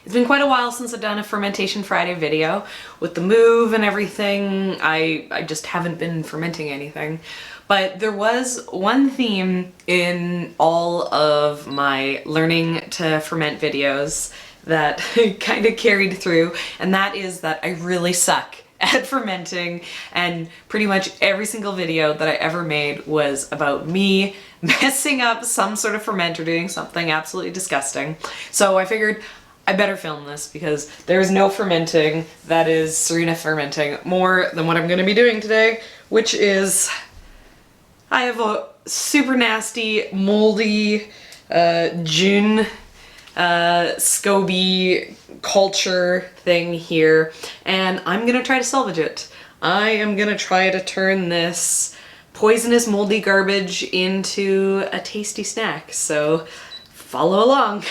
It's been quite a while since I've done a Fermentation Friday video. With the move and everything, I just haven't been fermenting anything. But there was one theme in all of my learning to ferment videos that kind of carried through, and that is that I really suck at fermenting, and pretty much every single video that I ever made was about me messing up some sort of fermenter, doing something absolutely disgusting. So I figured I better film this because there is no fermenting that is Serena fermenting more than what I'm going to be doing today, which is I have a super nasty, moldy June scoby culture thing here, and I'm gonna try to salvage it. I am gonna try to turn this poisonous moldy garbage into a tasty snack, so follow along.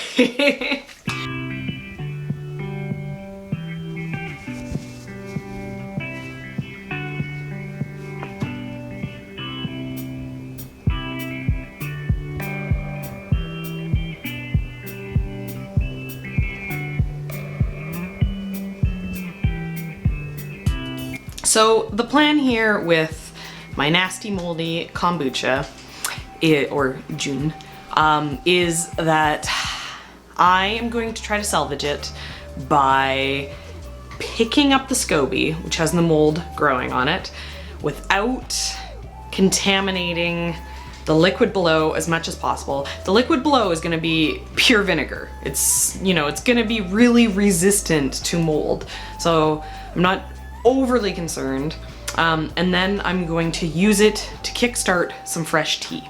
So the plan here with my nasty moldy kombucha, or June, is that I am going to try to salvage it by picking up the scoby, which has the mold growing on it, without contaminating the liquid below as much as possible. The liquid below is going to be pure vinegar. It's, you know, it's going to be really resistant to mold. So I'm not overly concerned. And then I'm going to use it to kickstart some fresh tea.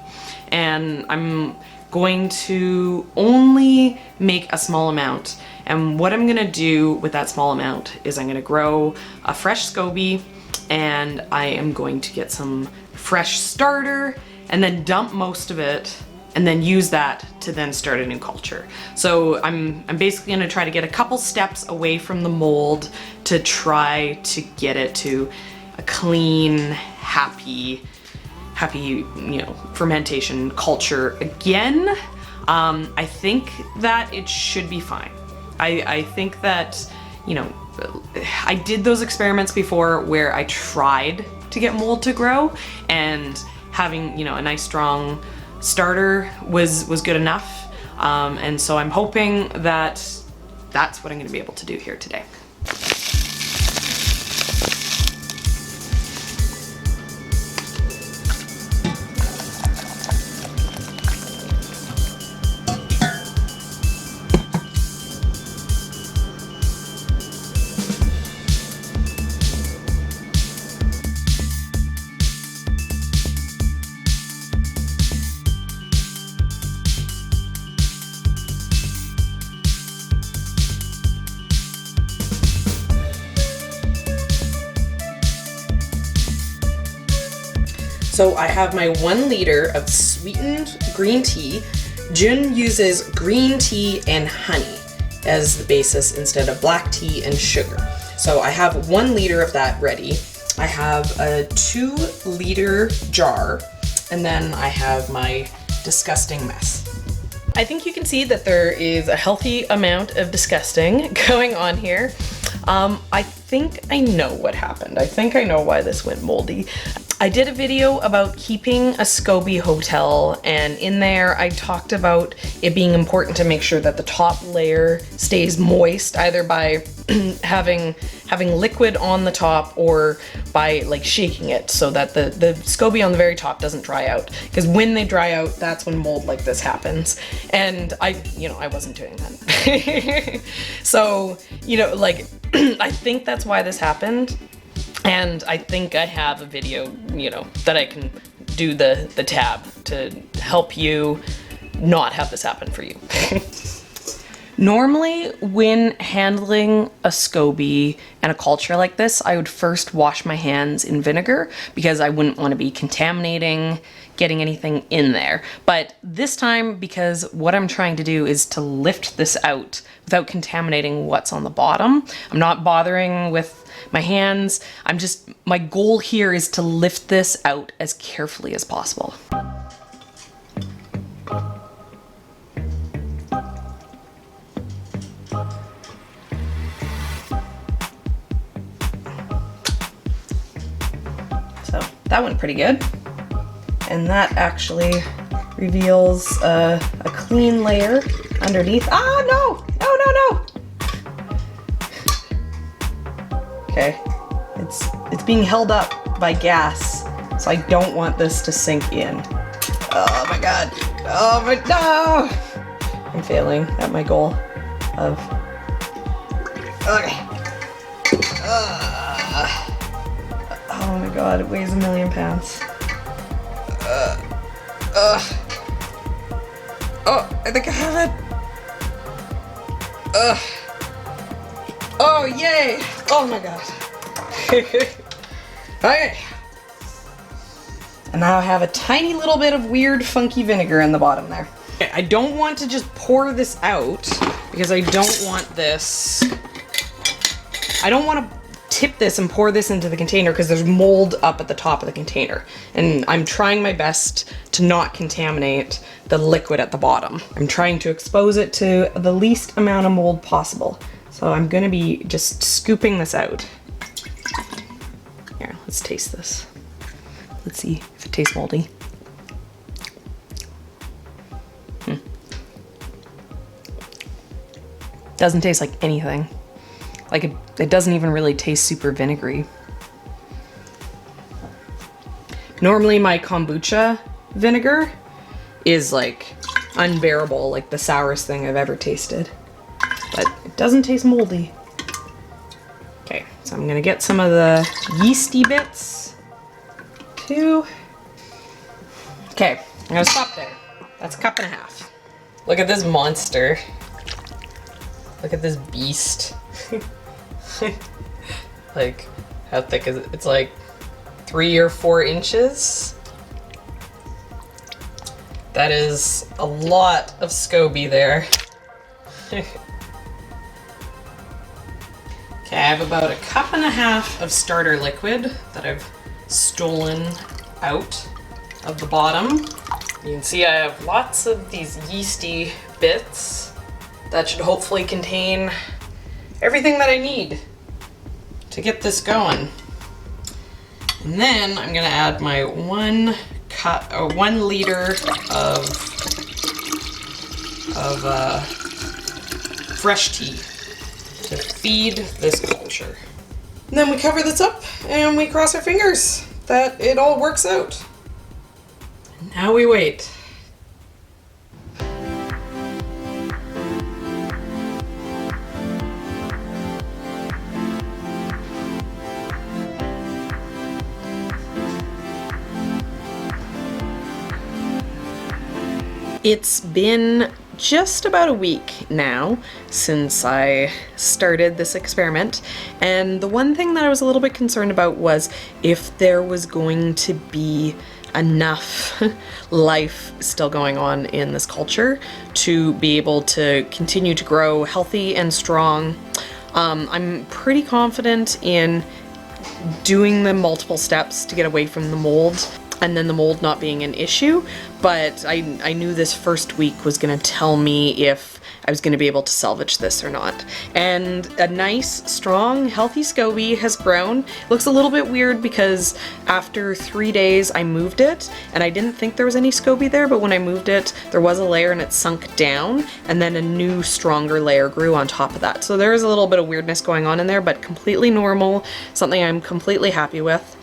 And I'm going to only make a small amount. And what I'm gonna do with that small amount is I'm gonna grow a fresh scoby, and I am going to get some fresh starter and then dump most of it and then use that to then start a new culture. So I'm basically gonna try to get a couple steps away from the mold to try to get it to a clean, happy, you know, fermentation culture again. I think that it should be fine. I think that, you know, I did those experiments before where I tried to get mold to grow, and having, you know, a nice strong starter was good enough. And so I'm hoping that that's what I'm gonna be able to do here today. So I have my 1 liter of sweetened green tea. Jun uses green tea and honey as the basis instead of black tea and sugar. So I have 1 liter of that ready. I have a 2 liter jar, and then I have my disgusting mess. I think you can see that there is a healthy amount of disgusting going on here. I think I know what happened. I think I know why this went moldy. I did a video about keeping a SCOBY hotel, and in there I talked about it being important to make sure that the top layer stays moist, either by having liquid on the top or by like shaking it so that the SCOBY on the very top doesn't dry out. Because when they dry out, that's when mold like this happens. And I wasn't doing that. So, you know, like, I think that's why this happened. And I think I have a video, you know, that I can do the tab to help you not have this happen for you. Normally, when handling a SCOBY and a culture like this, I would first wash my hands in vinegar because I wouldn't want to be contaminating, getting anything in there. But this time, because what I'm trying to do is to lift this out without contaminating what's on the bottom, I'm not bothering with my hands. My goal here is to lift this out as carefully as possible. that went pretty good. And that actually reveals a clean layer underneath. Ah, no! No, no, no! Okay, it's being held up by gas, so I don't want this to sink in. Oh my god. Oh my, no! I'm failing at my goal of, okay. Oh my god, it weighs 1,000,000 pounds. Oh, I think I have it. Oh, yay! Oh my god. Okay. And now I have a tiny little bit of weird, funky vinegar in the bottom there. I don't want to just pour this out because I don't want this. I don't want to tip this and pour this into the container because there's mold up at the top of the container. And I'm trying my best to not contaminate the liquid at the bottom. I'm trying to expose it to the least amount of mold possible. So I'm gonna be just scooping this out. Here, let's taste this. Let's see if it tastes moldy. Doesn't taste like anything. Like it doesn't even really taste super vinegary. Normally my kombucha vinegar is like unbearable, like the sourest thing I've ever tasted. But it doesn't taste moldy. Okay, so I'm gonna get some of the yeasty bits too. Okay, I'm gonna stop there. That's a cup and a half. Look at this monster. Look at this beast. Like, how thick is it? It's like 3 or 4 inches. That is a lot of scoby there. Okay, I have about a cup and a half of starter liquid that I've stolen out of the bottom. You can see I have lots of these yeasty bits that should hopefully contain everything that I need to get this going. And then I'm gonna add my 1 liter of fresh tea to feed this culture. And then we cover this up and we cross our fingers that it all works out. And now we wait. It's been just about a week now since I started this experiment, and the one thing that I was a little bit concerned about was if there was going to be enough life still going on in this culture to be able to continue to grow healthy and strong. I'm pretty confident in doing the multiple steps to get away from the mold, and then the mold not being an issue, but I knew this first week was gonna tell me if I was gonna be able to salvage this or not. And a nice, strong, healthy scoby has grown. Looks a little bit weird because after 3 days I moved it, and I didn't think there was any scoby there, but when I moved it, there was a layer and it sunk down, and then a new, stronger layer grew on top of that. So there is a little bit of weirdness going on in there, but completely normal, something I'm completely happy with.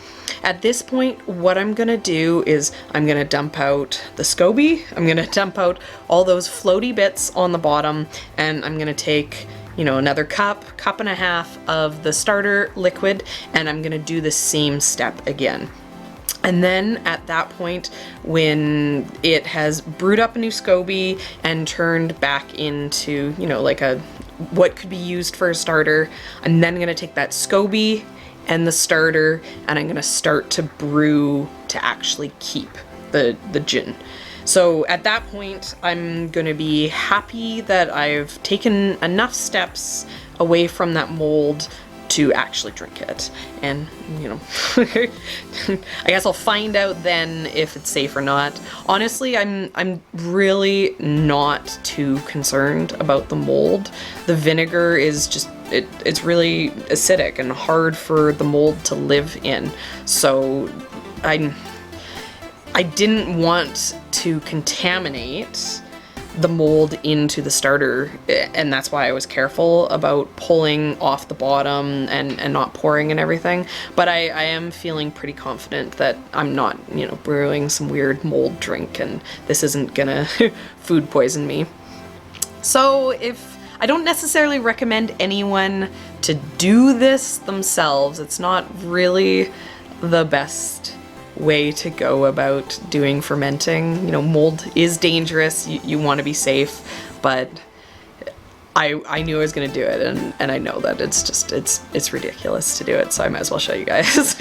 At this point, what I'm gonna do is I'm gonna dump out the scoby, I'm gonna dump out all those floaty bits on the bottom, and I'm gonna take, you know, another cup and a half of the starter liquid, and I'm gonna do the same step again. And then at that point, when it has brewed up a new scoby and turned back into, you know, like what could be used for a starter, I'm then gonna take that scoby and the starter, and I'm gonna start to brew to actually keep the gin. So at that point, I'm gonna be happy that I've taken enough steps away from that mold to actually drink it. And, you know, I guess I'll find out then if it's safe or not. Honestly, I'm really not too concerned about the mold. The vinegar is just, it's really acidic and hard for the mold to live in. So I didn't want to contaminate the mold into the starter, and that's why I was careful about pulling off the bottom and not pouring and everything. But I am feeling pretty confident that I'm not, you know, brewing some weird mold drink and this isn't gonna food poison me. So I don't necessarily recommend anyone to do this themselves. It's not really the best way to go about doing fermenting. You know, mold is dangerous. You want to be safe, but I knew I was going to do it, and I know that it's ridiculous to do it, so I might as well show you guys.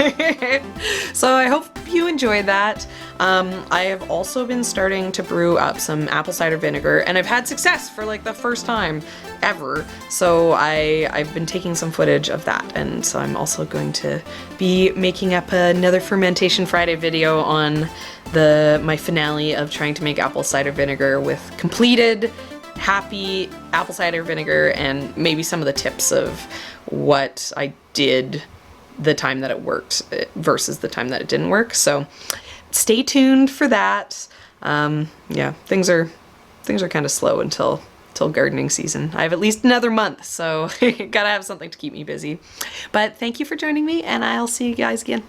So I hope you enjoyed that. I have also been starting to brew up some apple cider vinegar, and I've had success for like the first time ever. So I've been taking some footage of that, and so I'm also going to be making up another Fermentation Friday video on my finale of trying to make apple cider vinegar with completed happy apple cider vinegar, and maybe some of the tips of what I did the time that it worked versus the time that it didn't work. So stay tuned for that. Yeah, things are kind of slow until gardening season. I have at least another month, so gotta have something to keep me busy. But thank you for joining me, and I'll see you guys again.